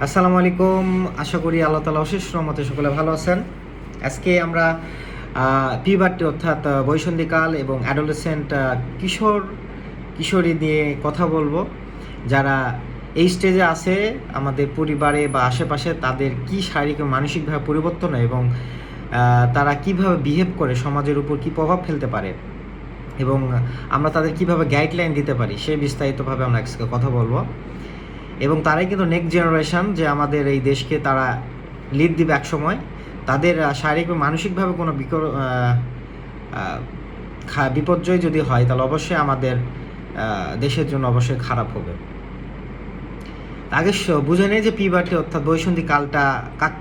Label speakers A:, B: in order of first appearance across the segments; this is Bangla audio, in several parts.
A: আসসালামু আলাইকুম। আশা করি আল্লাহ তাআলা অশেষ রহমতে সকলে ভালো আছেন। আজকে আমরা পিউবার্টি অর্থাৎ বয়ঃসন্ধিকাল এবং অ্যাডোলেসেন্ট কিশোরী নিয়ে কথা বলবো। যারা এই স্টেজে আছে আমাদের পরিবারে বা আশেপাশে, তাদের কি শারীরিক ও মানসিকভাবে পরিবর্তন হয় এবং তারা কিভাবে বিহেভ করে, সমাজের উপর কি প্রভাব ফেলতে পারে এবং আমরা তাদের কিভাবে গাইডলাইন দিতে পারি, সে বিস্তারিতভাবে আমরা আজকে কথা বলবো। এবং তারাই কিন্তু নেক্সট জেনারেশন, যে আমাদের এই দেশকে তারা লিড দিবে এক সময়। তাদের শারীরিক বা মানসিকভাবে কোনো বিপর্যয় যদি হয়, তাহলে অবশ্যই আমাদের দেশের জন্য অবশ্যই খারাপ হবে। আগে বুঝে নেই যে পিউবার্টি অর্থাৎ বয়ঃসন্ধি কালটা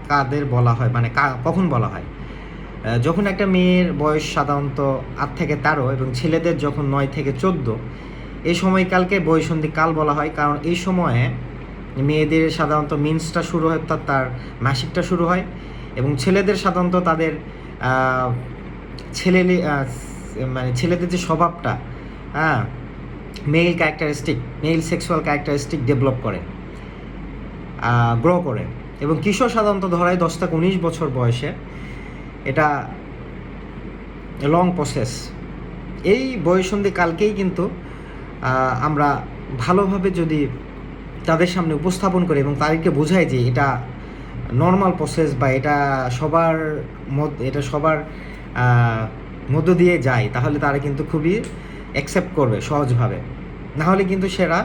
A: কাদের বলা হয়, মানে কখন বলা হয়। যখন একটা মেয়ের বয়স সাধারণত 8 থেকে 13 এবং ছেলেদের যখন 9 থেকে 14, এই সময়কালকে বয়ঃসন্ধি কাল বলা হয়। কারণ এই সময়ে মেয়েদের সাধারণত মিন্সটা শুরু হয়, অর্থাৎ তার মাসিকটা শুরু হয়, এবং ছেলেদের সাধারণত তাদের ছেলেদের যে স্বভাবটা, মেল সেক্সুয়াল ক্যারেক্টারিস্টিক ডেভেলপ করে, গ্রো করে। এবং কিশোর সাধারণত ধরায় 10 থেকে 19 বছর বয়সে। এটা লং প্রসেস। এই বয়ঃসন্ধি কালকেই কিন্তু আমরা ভালোভাবে যদি তাদের সামনে উপস্থাপন করি এবং তাদেরকে বোঝাই যে এটা নর্মাল প্রসেস বা এটা সবার মধ্য দিয়ে যায়, তাহলে তারা কিন্তু খুবই অ্যাকসেপ্ট করবে সহজভাবে। নাহলে কিন্তু সেরা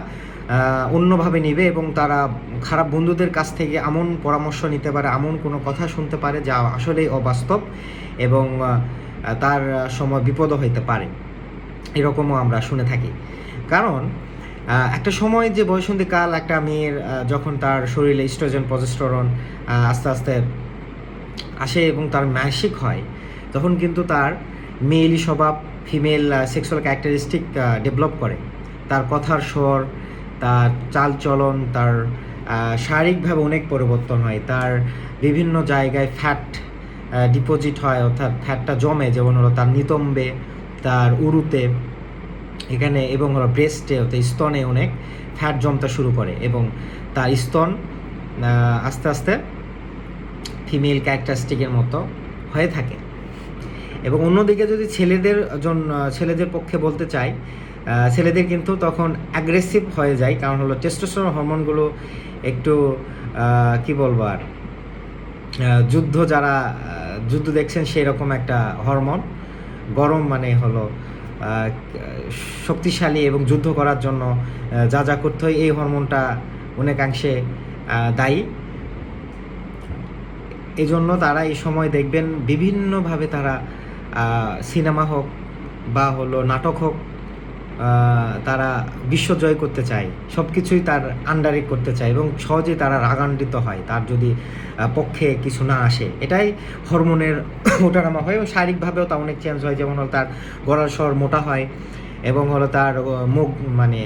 A: অন্যভাবে নেবে এবং তারা খারাপ বন্ধুদের কাছ থেকে এমন পরামর্শ নিতে পারে, এমন কোনো কথা শুনতে পারে যা আসলেই অবাস্তব এবং তার সময় বিপদও হইতে পারে। এরকমও আমরা শুনে থাকি। কারণ একটা সময় যে বয়ঃসন্ধিকাল, একটা মেয়ের যখন তার শরীরে ইস্ট্রোজেন প্রজেস্টেরন আস্তে আস্তে আসে এবং তার মাসিক হয়, তখন কিন্তু তার মেয়েলি স্বভাব, ফিমেল সেক্সুয়াল ক্যারেক্টারিস্টিক ডেভেলপ করে। তার কথার স্বর, তার চালচলন, তার শারীরিকভাবে অনেক পরিবর্তন হয়। তার বিভিন্ন জায়গায় ফ্যাট ডিপোজিট হয়, অর্থাৎ ফ্যাটটা জমে, যেমন হলো তার নিতম্বে, তার উরুতে, এখানে, এবং হলো ব্রেস্টে অর্থাৎ স্তনে অনেক ফ্যাট জমতে শুরু করে এবং তার স্তন আস্তে আস্তে ফিমেল ক্যারেক্টারিস্টিকের মতো হয়ে থাকে। এবং অন্যদিকে যদি ছেলেদের পক্ষে বলতে চাই, ছেলেদের কিন্তু তখন অ্যাগ্রেসিভ হয়ে যায়। কারণ হলো টেস্টোস্টেরন হরমোনগুলো একটু কি বলবো আর, যুদ্ধ দেখছেন সেই রকম একটা হরমোন। গরম মানে হলো শক্তিশালী এবং যুদ্ধ করার জন্য যা করতে হয়, এই হরমোনটা অনেকাংশে দায়ী। এই জন্য তারা এই সময় দেখবেন বিভিন্নভাবে তারা সিনেমা হোক বা হলো নাটক হোক, তারা বিশ্বজয় করতে চায়, সব কিছুই তার আন্ডারে করতে চায় এবং সহজেই তারা রাগান্বিত হয় তার যদি পক্ষে কিছু না আসে। এটাই হরমোনের ওঠানামা হয় এবং শারীরিকভাবেও তা অনেক চেঞ্জ হয়। যেমন হলো তার গলার স্বর মোটা হয় এবং হলো তার মুখ, মানে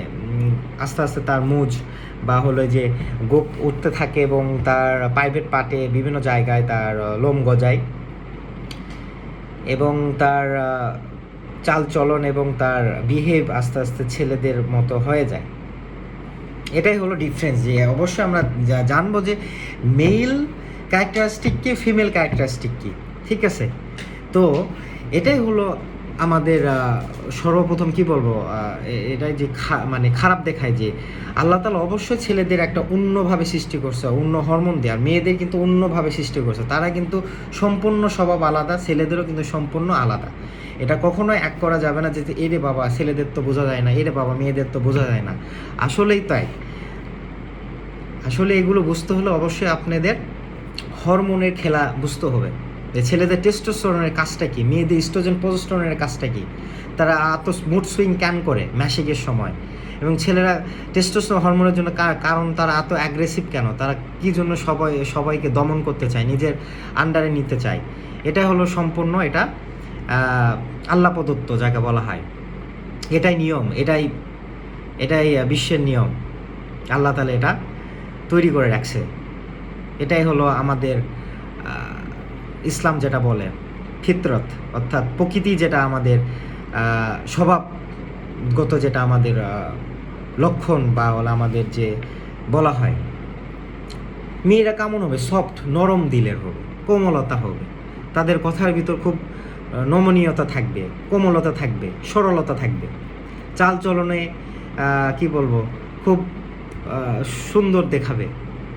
A: আস্তে আস্তে তার মুজ বা হলো যে গোপ উঠতে থাকে এবং তার প্রাইভেট পার্টে বিভিন্ন জায়গায় তার লোম গজায় এবং তার চালচলন এবং তার বিহেভ আস্তে আস্তে ছেলেদের মতো হয়ে যায়। এটাই হলো ডিফারেন্স। যে অবশ্যই আমরা জানবো যে মেল ক্যারেক্টারিস্টিক কি, ফিমেল ক্যারেক্টারিস্টিক কি, ঠিক আছে? তো এটাই হলো আমাদের সর্বপ্রথম কি বলবো, এটাই যে মানে খারাপ দেখায় যে আল্লাহ তাআলা অবশ্যই ছেলেদের একটা অন্যভাবে সৃষ্টি করছে, অন্য হরমোন দিয়ে, আর মেয়েদের কিন্তু অন্যভাবে সৃষ্টি করছে। তারা কিন্তু সম্পূর্ণ স্বভাব আলাদা, ছেলেদেরও কিন্তু সম্পূর্ণ আলাদা। এটা কখনোই এক করা যাবে না যে এরে বাবা ছেলেদের তো বোঝা যায় না, এরে বাবা মেয়েদের তো বোঝা যায় না। আসলেই তাই। আসলে এগুলো বুঝতে হলে অবশ্যই আপনাদের হরমোনের খেলা বুঝতে হবে, যে ছেলেদের টেস্টোস্টেরনের কাজটা কি, মেয়েদের ইস্ট্রোজেন প্রজেস্টেরনের কাজটা কি, তারা এত মুড সুইং কেন করে ম্যাসিকের সময়, এবং ছেলেরা টেস্টোস্টেরন হরমোনের জন্য কারণ তারা এত অ্যাগ্রেসিভ কেন, তারা কী জন্য সবাইকে দমন করতে চায়, নিজের আন্ডারে নিতে চায়। এটা হলো সম্পূর্ণ, এটা আল্লাহ প্রদত্ত যাকে বলা হয়। এটাই নিয়ম, এটাই বিশ্বের নিয়ম। আল্লাহ তাআলা এটা তৈরি করে রাখছে। এটাই হলো আমাদের ইসলাম যেটা বলে ফিতরত, অর্থাৎ প্রকৃতি, যেটা আমাদের স্বভাবগত, যেটা আমাদের লক্ষণ বা হলো আমাদের যে বলা হয়। মেয়েরা কেমন হবে? সফট, নরম দিলের হবে, কোমলতা হবে, তাদের কথার ভিতর খুব নমনীয়তা থাকবে, কোমলতা থাকবে, সরলতা থাকবে, চাল চলনে কি বলবো, খুব সুন্দর দেখাবে,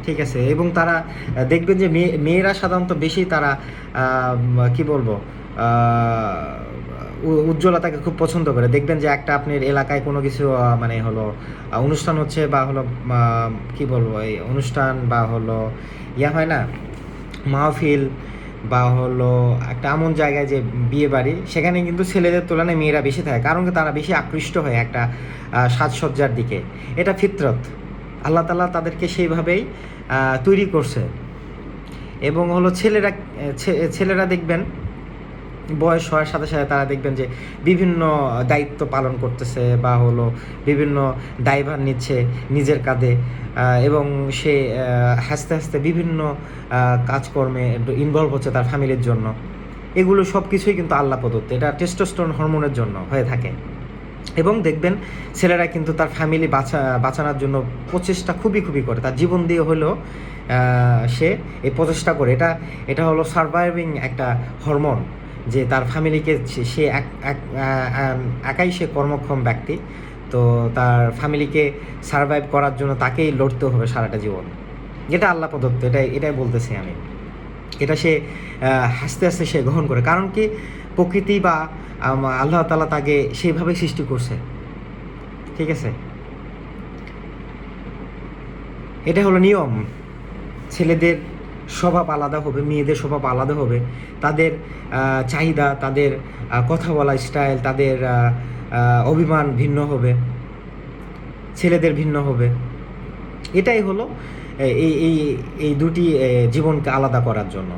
A: ঠিক আছে। এবং তারা দেখবেন যে মেয়েরা সাধারণত বেশি তারা কি বলবো উজ্জ্বলতাকে খুব পছন্দ করে। দেখবেন যে একটা আপনার এলাকায় কোনো কিছু মানে হলো অনুষ্ঠান হচ্ছে, বা হলো কি বলবো এই অনুষ্ঠান, বা হলো হয় না মাহফিল, বা হলো একটা এমন জায়গায় যে বিয়ে বাড়ি, সেখানে কিন্তু ছেলেদের তুলনায় মেয়েরা বেশি থাকে, কারণ তারা বেশি আকৃষ্ট হয় একটা সাজসজ্জার দিকে। এটা ফিতরত, আল্লাহ তাআলা তাদেরকে সেইভাবেই তৈরি করছে। এবং হলো ছেলেরা দেখবেন বয়স হওয়ার সাথে সাথে তারা দেখবেন যে বিভিন্ন দায়িত্ব পালন করতেছে, বা হলো বিভিন্ন দায়ভার নিচ্ছে নিজের কাঁধে, এবং সে হাসতে হাসতে বিভিন্ন কাজকর্মে ইনভলভ হচ্ছে তার ফ্যামিলির জন্য। এগুলো সব কিছুই কিন্তু আল্লাহ প্রদত্ত, এটা টেস্টোস্টেরন হরমোনের জন্য হয়ে থাকে। এবং দেখবেন ছেলেরা কিন্তু তার ফ্যামিলি বাঁচানোর জন্য প্রচেষ্টা খুবই করে, তার জীবন দিয়ে হলেও সে এই প্রচেষ্টা করে। এটা হলো সারভাইভিং একটা হরমোন, যে তার ফ্যামিলিকে সে একাই সে কর্মক্ষম ব্যক্তি, তো তার ফ্যামিলিকে সারভাইভ করার জন্য তাকেই লড়তে হবে সারাটা জীবন। এটা আল্লাহ প্রদত্ত, এটাই বলতেছি আমি। এটা সে হাসতে হাসতে সে গ্রহণ করে, কারণ কি প্রকৃতি বা আল্লাহ তাআলা তাকে সেইভাবে সৃষ্টি করছে, ঠিক আছে। এটা হলো নিয়ম। ছেলেদের স্বভাব আলাদা হবে, মেয়েদের স্বভাব আলাদা হবে, তাদের চাহিদা, তাদের কথা বলা স্টাইল, তাদের অভিমান ভিন্ন হবে, ছেলেদের ভিন্ন হবে। এটাই হলো এই এই এই দুটি জীবনকে আলাদা করার জন্য।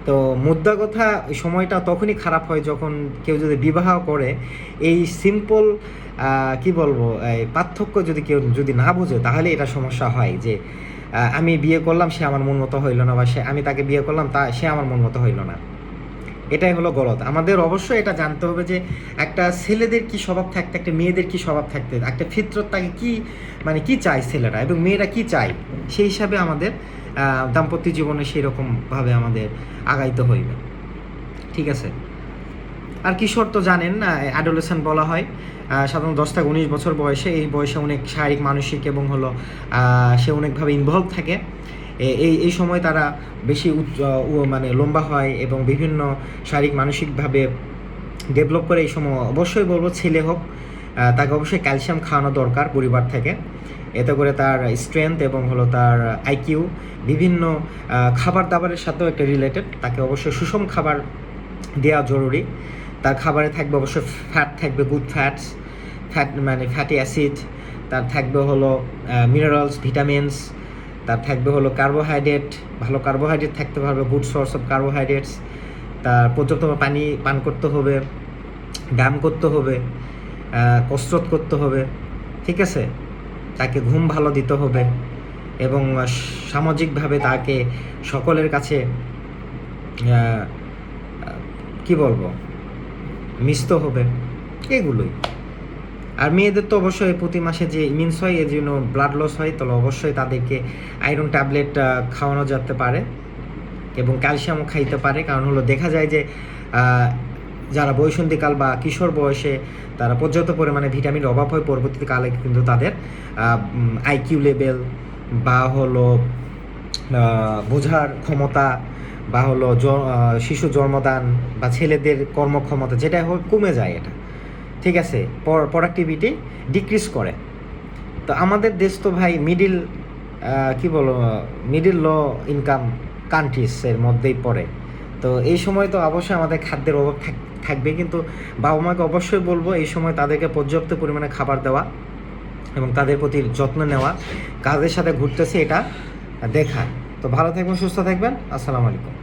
A: তো মুদ্রা কথা সময়টা তখনই খারাপ হয় যখন কেউ যদি বিবাহ করে, এই সিম্পল কি বলবো এই পার্থক্য যদি কেউ যদি না বোঝে, তাহলে এটা সমস্যা হয় যে আমি বিয়ে করলাম, সে আমার মন মতো হইল না, বা আমি তাকে বিয়ে করলাম, সে আমার মন মতো হইল না। এটাই হলো গলত। আমাদের অবশ্যই এটা জানতে হবে যে একটা ছেলেদের কি স্বভাব থাকতে, একটা মেয়েদের কি স্বভাব থাকতে, একটা ফিতরত তাকে কি মানে কি চায় ছেলেরা এবং মেয়েরা কি চায়, সেই হিসাবে আমাদের দাম্পত্য জীবনে সেই রকমভাবে আমাদের আগাইতে হইবে, ঠিক আছে। আর কিশোর তো জানেন অ্যাডোলেসেন্ট বলা হয় সাধারণত 10 থেকে 19 বছর বয়সে। এই বয়সে অনেক শারীরিক, মানসিক এবং হলো সে অনেকভাবে ইনভলভ থাকে। এই সময় তারা বেশি মানে লম্বা হয় এবং বিভিন্ন শারীরিক মানসিকভাবে ডেভেলপ করে। এই সময় অবশ্যই বলবো ছেলে হোক, তাকে অবশ্যই ক্যালসিয়াম খাওয়ানো দরকার পরিবার থেকে, এতে করে তার স্ট্রেংথ এবং হলো তার আইকিউ বিভিন্ন খাবার দাবারের সাথেও একটা রিলেটেড। তাকে অবশ্যই সুষম খাবার দেওয়া জরুরি। তার খাবারে থাকবে অবশ্যই ফ্যাট, থাকবে গুড ফ্যাট মানে ফ্যাটি অ্যাসিড, তার থাকবে হলো মিনারেলস, ভিটামিনস, তার থাকবে হলো কার্বোহাইড্রেট, ভালো কার্বোহাইড্রেট থাকতে পারবে, গুড সোর্স অফ কার্বোহাইড্রেটস। তার পর্যাপ্ত পানি পান করতে হবে, ব্যায়াম করতে হবে, কসরত করতে হবে, ঠিক আছে। তাকে ঘুম ভালো দিতে হবে এবং সামাজিকভাবে তাকে সকলের কাছে কি বলবো মিশতে হবে, এগুলোই। আর মেয়েদের তো অবশ্যই প্রতি মাসে যে ইমিউনস হয়, এর জন্য ব্লাড লস হয়, তাহলে অবশ্যই তাদেরকে আয়রন ট্যাবলেট খাওয়ানো যেতে পারে এবং ক্যালসিয়ামও খাইতে পারে। কারণ হলো দেখা যায় যে যারা বয়সন্ধিকাল বা কিশোর বয়সে তারা পর্যাপ্ত পরিমাণে ভিটামিনের অভাব হয়, পরবর্তীকালে কিন্তু তাদের আইকিউ লেভেল বা হলো বোঝার ক্ষমতা বা হলো শিশু জন্মদান বা ছেলেদের কর্মক্ষমতা যেটা হোক কমে যায়, এটা ঠিক আছে, প্রোডাক্টিভিটি ডিক্রিজ করে। তো আমাদের দেশ তো ভাই মিডিল লো ইনকাম কান্ট্রিজের মধ্যেই পড়ে। তো এই সময় তো অবশ্যই আমাদের খাদ্যের অভাব থাকবে, কিন্তু বাবা মাকে অবশ্যই বলবো এই সময় তাদেরকে পর্যাপ্ত পরিমাণে খাবার দেওয়া এবং তাদের প্রতি যত্ন নেওয়া, কাজের সাথে ঘুরতেছে এটা দেখা। তো ভালো থাকবেন, সুস্থ থাকবেন, আসসালামু আলাইকুম।